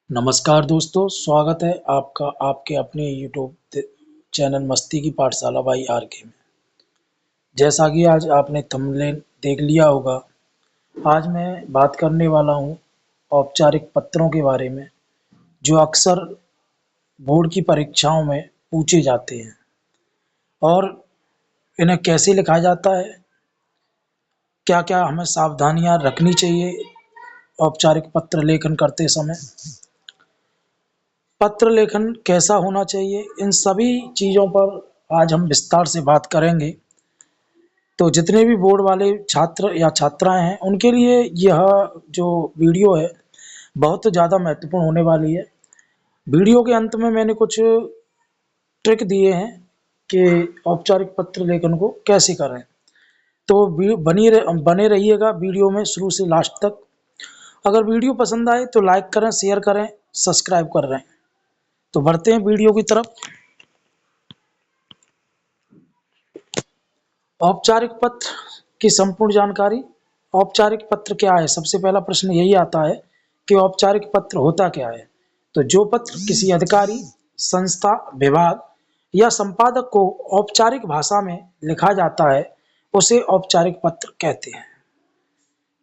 नमस्कार दोस्तों, स्वागत है आपका आपके अपने यूट्यूब चैनल मस्ती की पाठशाला बाई आर के में। जैसा कि आज आपने थंबनेल देख लिया होगा, आज मैं बात करने वाला हूँ औपचारिक पत्रों के बारे में, जो अक्सर बोर्ड की परीक्षाओं में पूछे जाते हैं और इन्हें कैसे लिखा जाता है, क्या-क्या हमें सावधानियाँ रखनी चाहिए औपचारिक पत्र लेखन करते समय, पत्र लेखन कैसा होना चाहिए, इन सभी चीज़ों पर आज हम विस्तार से बात करेंगे। तो जितने भी बोर्ड वाले छात्र या छात्राएं हैं, उनके लिए यह जो वीडियो है बहुत ज़्यादा महत्वपूर्ण होने वाली है। वीडियो के अंत में मैंने कुछ ट्रिक दिए हैं कि औपचारिक पत्र लेखन को कैसे करें। तो बने रहिएगा वीडियो में शुरू से लास्ट तक। अगर वीडियो पसंद आए तो लाइक करें, शेयर करें, सब्सक्राइब कर रहे हैं। तो बढ़ते हैं वीडियो की तरफ। औपचारिक पत्र की संपूर्ण जानकारी। औपचारिक पत्र क्या है? सबसे पहला प्रश्न यही आता है कि औपचारिक पत्र होता क्या है? तो जो पत्र किसी अधिकारी, संस्था, विभाग या संपादक को औपचारिक भाषा में लिखा जाता है, उसे औपचारिक पत्र कहते हैं।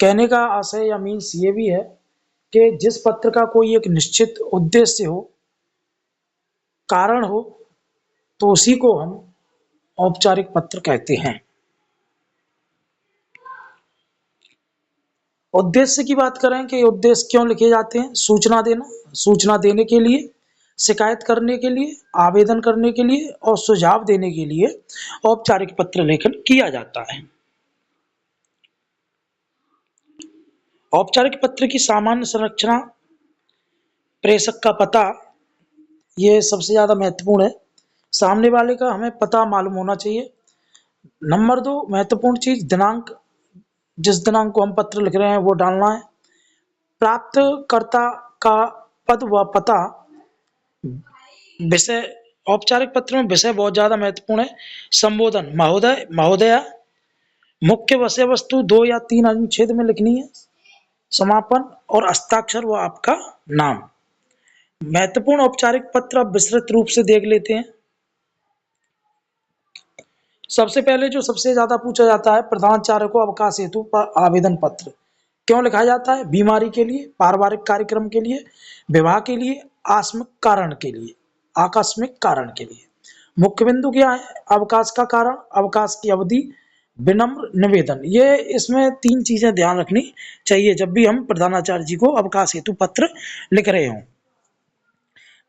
कहने का आशय या मीन्स ये भी है कि जिस पत्र का कोई एक निश्चित उद्देश्य हो, कारण हो, तो उसी को हम औपचारिक पत्र कहते हैं। उद्देश्य की बात करें कि उद्देश्य क्यों लिखे जाते हैं? सूचना देना, सूचना देने के लिए, शिकायत करने के लिए, आवेदन करने के लिए और सुझाव देने के लिए औपचारिक पत्र लेखन किया जाता है। औपचारिक पत्र की सामान्य संरचना, प्रेषक का पता, ये सबसे ज़्यादा महत्वपूर्ण है। सामने वाले का हमें पता मालूम होना चाहिए। नंबर 2 महत्वपूर्ण चीज़, दिनांक, जिस दिनांक को हम पत्र लिख रहे हैं वो डालना है। प्राप्तकर्ता का पद व पता। विषय, औपचारिक पत्र में विषय बहुत ज़्यादा महत्वपूर्ण है। संबोधन, महोदय, महोदया। मुख्य विषय वस्तु 2 या 3 अनुच्छेद में लिखनी है। समापन और हस्ताक्षर व आपका नाम। महत्वपूर्ण औपचारिक पत्र अब विस्तृत रूप से देख लेते हैं। सबसे पहले जो सबसे ज्यादा पूछा जाता है, प्रधानाचार्य को अवकाश हेतु पर आवेदन पत्र क्यों लिखा जाता है? बीमारी के लिए, पारिवारिक कार्यक्रम के लिए, विवाह के लिए, आकस्मिक कारण के लिए। मुख्य बिंदु क्या है? अवकाश का कारण, अवकाश की अवधि, विनम्र निवेदन। ये इसमें 3 चीजें ध्यान रखनी चाहिए जब भी हम प्रधानाचार्य जी को अवकाश हेतु पत्र लिख रहे हों।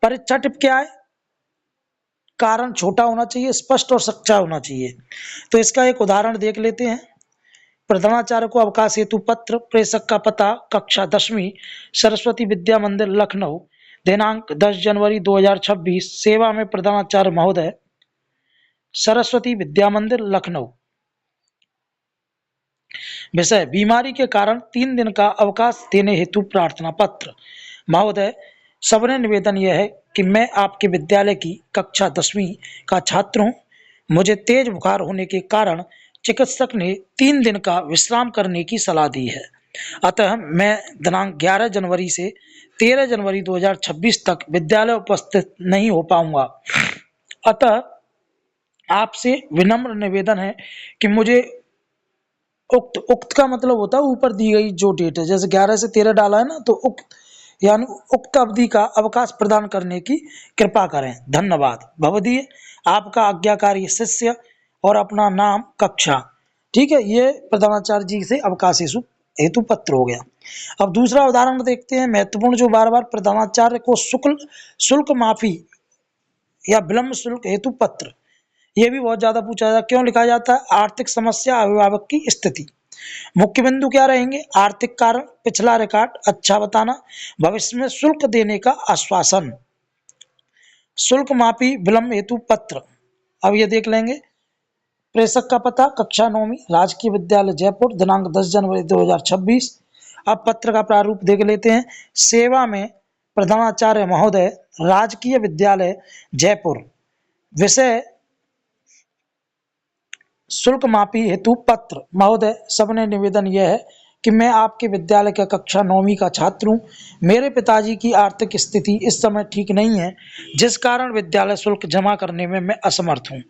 परीक्षा टिप क्या है? कारण छोटा होना चाहिए, स्पष्ट और सच्चा होना चाहिए। तो इसका एक उदाहरण देख लेते हैं। प्रधानाचार्य को अवकाश हेतु पत्र, प्रेषक का पता, कक्षा 10वीं, सरस्वती विद्या मंदिर लखनऊ, दिनांक 10 जनवरी 2026, सेवा में प्रधानाचार्य महोदय, सरस्वती विद्या मंदिर लखनऊ। विषय, बीमारी के कारण 3 दिन का अवकाश देने हेतु प्रार्थना पत्र। महोदय, सविनय निवेदन यह है कि मैं आपके विद्यालय की कक्षा 10वीं का छात्र हूँ। मुझे तेज बुखार होने के कारण चिकित्सक ने 3 दिन का विश्राम करने की सलाह दी है। अतः मैं दिनांक 11 जनवरी से 13 जनवरी 2026 तक विद्यालय उपस्थित नहीं हो पाऊंगा। अतः आपसे विनम्र निवेदन है कि मुझे उक्त का मतलब होता है ऊपर दी गई जो डेट है, जैसे 11 से 13 डाला है ना, तो उक्त यानी उक्त अवधि का अवकाश प्रदान करने की कृपा करें। धन्यवाद। भवदीय, आपका आज्ञाकारी शिष्य और अपना नाम, कक्षा। ठीक है, ये प्रधानाचार्य जी से अवकाश हेतु पत्र हो गया। अब दूसरा उदाहरण देखते हैं, महत्वपूर्ण, जो बार बार प्रधानाचार्य को शुल्क माफी या विलंब शुल्क हेतु पत्र, ये भी बहुत ज्यादा पूछा जाता है। क्यों लिखा जाता है? आर्थिक समस्या, अभिभावक की स्थिति। मुख्य बिंदु क्या रहेंगे? आर्थिक कारण, पिछला रिकॉर्ड अच्छा बताना, भविष्य में शुल्क देने का आश्वासन। शुल्क माफी विलंब हेतु पत्र, अब ये देख लेंगे। प्रेषक का पता, कक्षा 9वीं, राजकीय विद्यालय जयपुर, दिनांक 10 जनवरी 2026। अब पत्र का प्रारूप देख लेते हैं। सेवा में प्रधानाचार्य महोदय, राजकीय विद्यालय जयपुर। विषय, शुल्क माफी हेतु पत्र। महोदय, सविनय निवेदन यह है कि मैं आपके विद्यालय का कक्षा 9वीं का छात्र हूँ। मेरे पिताजी की आर्थिक स्थिति इस समय ठीक नहीं है, जिस कारण विद्यालय शुल्क जमा करने में मैं असमर्थ हूँ।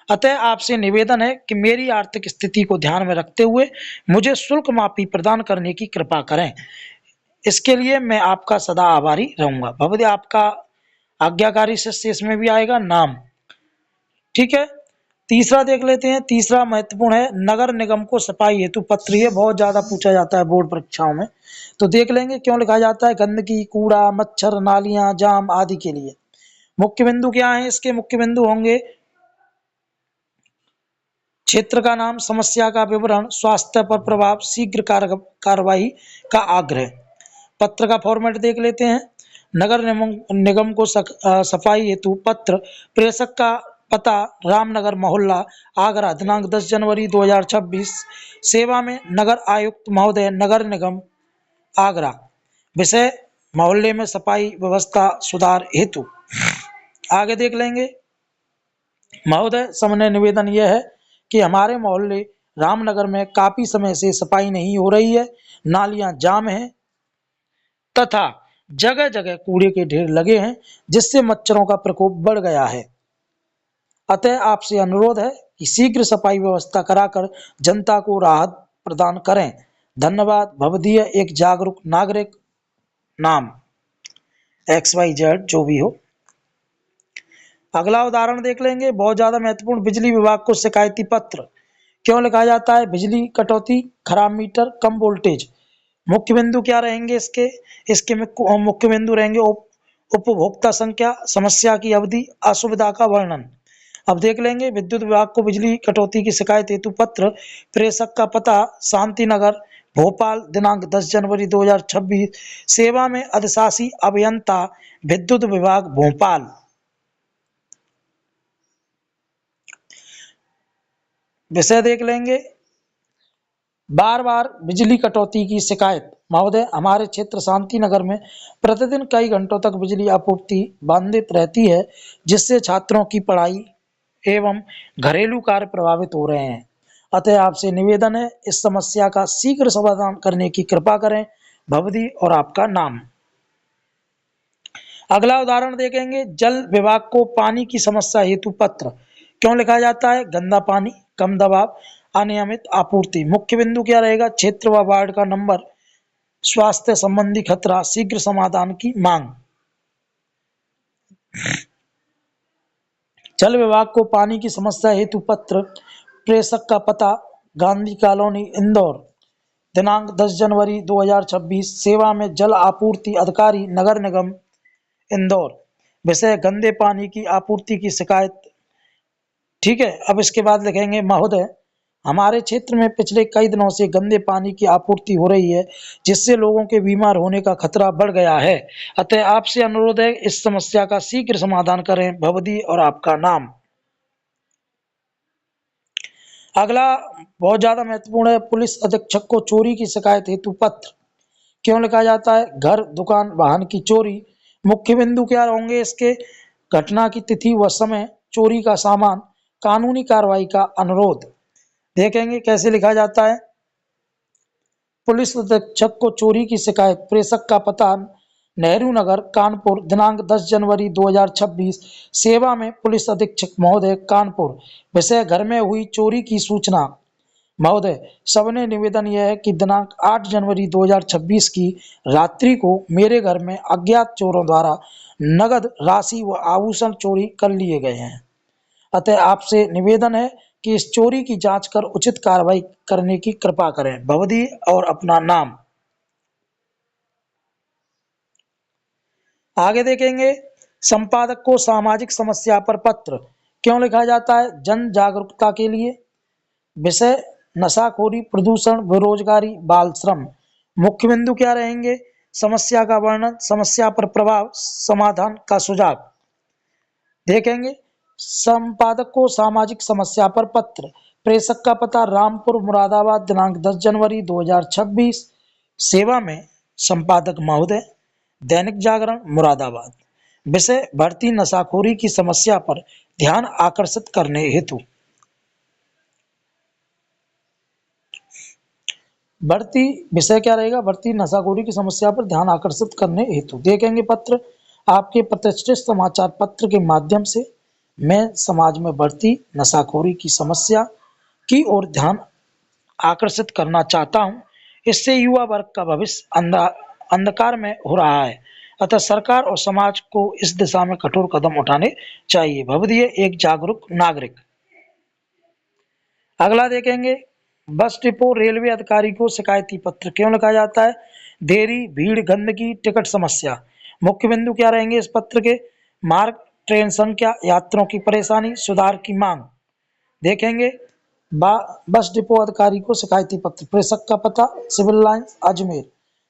अतः आपसे निवेदन है कि मेरी आर्थिक स्थिति को ध्यान में रखते हुए मुझे शुल्क माफी प्रदान करने की कृपा करें। इसके लिए मैं आपका सदा आभारी रहूंगा। भवदीय आपका आज्ञाकारी शिष्य इसमें भी आएगा नाम। ठीक है, तीसरा देख लेते हैं। तीसरा महत्वपूर्ण है, नगर निगम को सफाई हेतु पत्र। ये बहुत ज्यादा पूछा जाता है बोर्ड परीक्षाओं में, तो देख लेंगे क्यों लिखा जाता है। गंदगी, कूड़ा, मच्छर, नालियां, जाम आदि के लिए। मुख्य बिंदु क्या है इसके? मुख्य बिंदु होंगे क्षेत्र का नाम, समस्या का विवरण, स्वास्थ्य पर प्रभाव, शीघ्र कार्रवाई का आग्रह। पत्र का फॉर्मेट देख लेते हैं। नगर निगम को सफाई हेतु पत्र। प्रेषक का पता रामनगर मोहल्ला, आगरा, दिनांक 10 जनवरी 2026। सेवा में नगर आयुक्त महोदय, नगर निगम आगरा। विषय मोहल्ले में सफाई व्यवस्था सुधार हेतु। आगे देख लेंगे। महोदय, सामान्य निवेदन यह है कि हमारे मोहल्ले रामनगर में काफी समय से सफाई नहीं हो रही है। नालियां जाम हैं तथा जगह जगह कूड़े के ढेर लगे हैं, जिससे मच्छरों का प्रकोप बढ़ गया है। अतः आपसे अनुरोध है कि शीघ्र सफाई व्यवस्था कराकर जनता को राहत प्रदान करें। धन्यवाद। भवदीय एक जागरूक नागरिक। नाम XYZ जो भी हो। अगला उदाहरण देख लेंगे, बहुत ज्यादा महत्वपूर्ण। बिजली विभाग को शिकायती पत्र। क्यों लिखा जाता है? बिजली कटौती, खराब मीटर, कम वोल्टेज। मुख्य बिंदु क्या रहेंगे इसके? इसके मुख्य बिंदु रहेंगे उपभोक्ता संख्या, समस्या की अवधि, असुविधा का वर्णन। अब देख लेंगे। विद्युत विभाग को बिजली कटौती की शिकायत हेतु पत्र। प्रेषक का पता शांति नगर भोपाल, दिनांक 10 जनवरी 2026। सेवा में अधिशासी अभियंता, विद्युत विभाग भोपाल। विषय देख लेंगे। बार बार बिजली कटौती की शिकायत। महोदय, हमारे क्षेत्र शांति नगर में प्रतिदिन कई घंटों तक बिजली आपूर्ति बाधित रहती है, जिससे छात्रों की पढ़ाई एवं घरेलू कार्य प्रभावित हो रहे हैं। अतः आपसे निवेदन है, इस समस्या का शीघ्र समाधान करने की कृपा करें। भवदी और आपका नाम। अगला उदाहरण देखेंगे। जल विभाग को पानी की समस्या हेतु पत्र। क्यों लिखा जाता है? गंदा पानी, कम दबाव, अनियमित आपूर्ति। मुख्य बिंदु क्या रहेगा? क्षेत्र व वार्ड का नंबर, स्वास्थ्य संबंधी खतरा, शीघ्र समाधान की मांग। जल विभाग को पानी की समस्या हेतु पत्र। प्रेषक का पता गांधी कॉलोनी, इंदौर, दिनांक 10 जनवरी 2026। सेवा में जल आपूर्ति अधिकारी, नगर निगम इंदौर। विषय गंदे पानी की आपूर्ति की शिकायत। ठीक है, अब इसके बाद लिखेंगे। महोदय, हमारे क्षेत्र में पिछले कई दिनों से गंदे पानी की आपूर्ति हो रही है, जिससे लोगों के बीमार होने का खतरा बढ़ गया है। अतः आपसे अनुरोध है, इस समस्या का शीघ्र समाधान करें। भवदी और आपका नाम। अगला बहुत ज्यादा महत्वपूर्ण है। पुलिस अधीक्षक को चोरी की शिकायत हेतु पत्र। क्यों लिखा जाता है? घर, दुकान, वाहन की चोरी। मुख्य बिंदु क्या होंगे इसके? घटना की तिथि व समय, चोरी का सामान, कानूनी कार्रवाई का अनुरोध। देखेंगे कैसे लिखा जाता है। पुलिस अधीक्षक को चोरी की शिकायत। प्रेषक का पता नेहरू नगर, कानपुर, दिनांक 10 जनवरी 2026। सेवा में पुलिस अधीक्षक महोदय, कानपुर। विषय घर में हुई चोरी की सूचना। महोदय, सबने निवेदन यह है कि दिनांक 8 जनवरी 2026 की रात्रि को मेरे घर में अज्ञात चोरों द्वारा नगद राशि व आभूषण चोरी कर लिए गए हैं। अतः आपसे निवेदन है कि इस चोरी की जांच कर उचित कार्रवाई करने की कृपा करें। भवदी और अपना नाम। आगे देखेंगे। संपादक को सामाजिक समस्या पर पत्र। क्यों लिखा जाता है? जन जागरूकता के लिए। विषय नशाखोरी, प्रदूषण, बेरोजगारी, बाल श्रम। मुख्य बिंदु क्या रहेंगे? समस्या का वर्णन, समस्या पर प्रभाव, समाधान का सुझाव। देखेंगे। संपादक को सामाजिक समस्या पर पत्र। प्रेषक का पता रामपुर, मुरादाबाद, दिनांक 10 जनवरी 2026। सेवा में संपादक महोदय, दैनिक जागरण, मुरादाबाद। विषय बढ़ती नशाखोरी की समस्या पर ध्यान आकर्षित करने हेतु। बढ़ती विषय क्या रहेगा, बढ़ती नशाखोरी की समस्या पर ध्यान आकर्षित करने हेतु देखेंगे पत्र। आपके प्रतिष्ठित समाचार पत्र के माध्यम से मैं समाज में बढ़ती नशाखोरी की समस्या की ओर ध्यान आकर्षित करना चाहता हूं। इससे युवा वर्ग का भविष्य अंधकार में हो रहा है, अतः सरकार और समाज को इस दिशा में कठोर कदम उठाने चाहिए। भवदीय एक जागरूक नागरिक। अगला देखेंगे, बस डिपो रेलवे अधिकारी को शिकायती पत्र क्यों लिखा जाता है? देरी, भीड़, गंदगी, टिकट समस्या। मुख्य बिंदु क्या रहेंगे इस पत्र के? मार्ग, ट्रेन संख्या, यात्रियों की परेशानी, सुधार की मांग। देखेंगे, बस डिपो अधिकारी को शिकायती पत्र। प्रेषक का पता सिविल लाइंस अजमेर,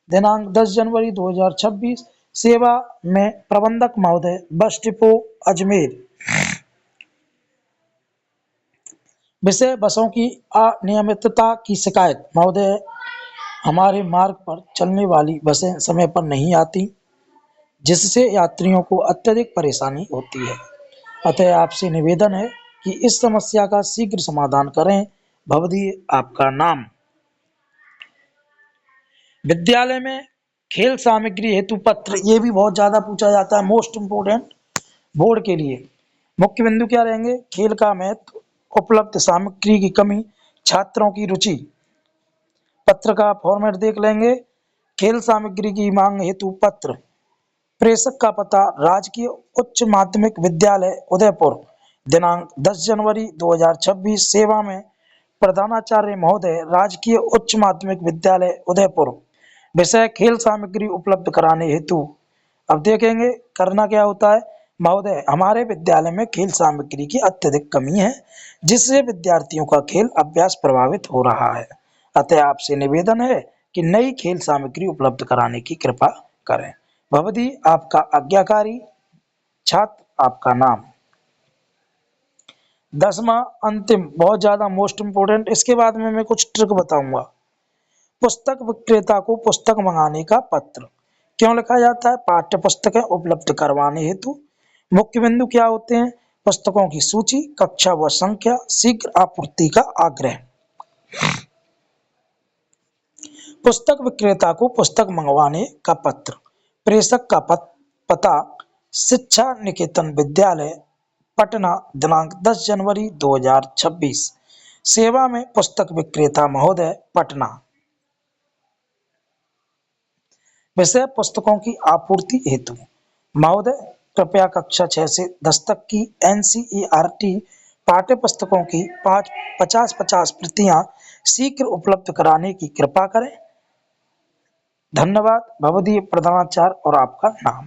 दिनांक 10 जनवरी 2026। सेवा में प्रबंधक महोदय, बस डिपो अजमेर। विषय, बसों की अनियमितता की शिकायत। महोदय, हमारे मार्ग पर चलने वाली बसें समय पर नहीं आती, जिससे यात्रियों को अत्यधिक परेशानी होती है। अतः आपसे निवेदन है कि इस समस्या का शीघ्र समाधान करें। भवदीय आपका नाम। विद्यालय में खेल सामग्री हेतु पत्र, ये भी बहुत ज्यादा पूछा जाता है, मोस्ट इम्पोर्टेंट बोर्ड के लिए। मुख्य बिंदु क्या रहेंगे? खेल का महत्व, उपलब्ध सामग्री की कमी, छात्रों की रुचि। पत्र का फॉर्मेट देख लेंगे। खेल सामग्री की मांग हेतु पत्र। प्रेषक का पता राजकीय उच्च माध्यमिक विद्यालय उदयपुर, दिनांक 10 जनवरी 2026। सेवा में प्रधानाचार्य महोदय, राजकीय उच्च माध्यमिक विद्यालय उदयपुर। विषय, खेल सामग्री उपलब्ध कराने हेतु। अब देखेंगे करना क्या होता है। महोदय, हमारे विद्यालय में खेल सामग्री की अत्यधिक कमी है, जिससे विद्यार्थियों का खेल अभ्यास प्रभावित हो रहा है। अतः आपसे निवेदन है कि नई खेल सामग्री उपलब्ध कराने की कृपा करें। भवदी आपका आज्ञाकारी। छात्र आपका नाम। 10वां अंतिम, बहुत ज्यादा मोस्ट इंपोर्टेंट। इसके बाद में मैं कुछ ट्रिक बताऊंगा। पुस्तक विक्रेता को पुस्तक मंगाने का पत्र क्यों लिखा जाता है? पाठ्य पुस्तकें उपलब्ध करवाने हेतु। मुख्य बिंदु क्या होते हैं? पुस्तकों की सूची, कक्षा व संख्या, शीघ्र आपूर्ति का आग्रह। पुस्तक विक्रेता को पुस्तक मंगवाने का पत्र। प्रेषक का पता शिक्षा निकेतन विद्यालय पटना, दिनांक 10 जनवरी 2026। सेवा में पुस्तक विक्रेता महोदय, पटना। विषय, पुस्तकों की आपूर्ति हेतु। महोदय, कृपया कक्षा 6 से 10 तक की NCERT पाठ्य पुस्तकों की 50-50 प्रतियां शीघ्र उपलब्ध कराने की कृपा करें। धन्यवाद। भवदीय प्रधानाचार्य और आपका नाम।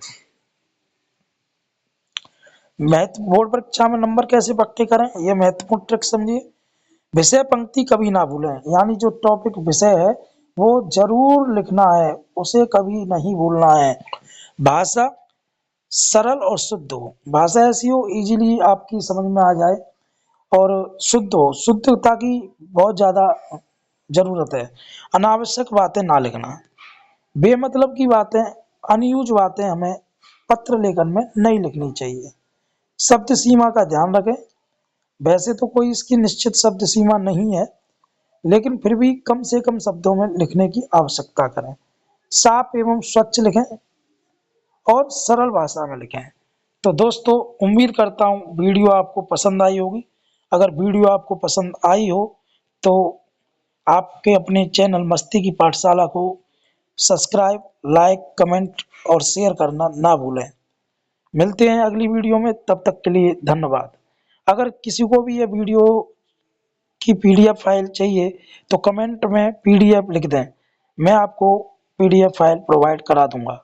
बोर्ड परीक्षा में नंबर कैसे पक्के करें, यह महत्वपूर्ण ट्रिक समझिए। विषय पंक्ति कभी ना भूलें, यानी जो टॉपिक विषय है वो जरूर लिखना है, उसे कभी नहीं भूलना है। भाषा सरल और शुद्ध हो, भाषा ऐसी हो इजीली आपकी समझ में आ जाए और शुद्ध हो, शुद्धता की बहुत ज्यादा जरूरत है। अनावश्यक बातें ना लिखना, बेमतलब की बातें, अनयूज बातें हमें पत्र लेखन में नहीं लिखनी चाहिए। शब्द सीमा का ध्यान रखें। वैसे तो कोई इसकी निश्चित शब्द सीमा नहीं है, लेकिन फिर भी कम से कम शब्दों में लिखने की आवश्यकता करें। साफ एवं स्वच्छ लिखें और सरल भाषा में लिखें। तो दोस्तों, उम्मीद करता हूँ वीडियो आपको पसंद आई होगी। अगर वीडियो आपको पसंद आई हो तो आपके अपने चैनल मस्ती की पाठशाला को सब्सक्राइब, लाइक, कमेंट और शेयर करना ना भूलें। मिलते हैं अगली वीडियो में, तब तक के लिए धन्यवाद। अगर किसी को भी ये वीडियो की PDF फाइल चाहिए तो कमेंट में PDF लिख दें, मैं आपको PDF फाइल प्रोवाइड करा दूंगा।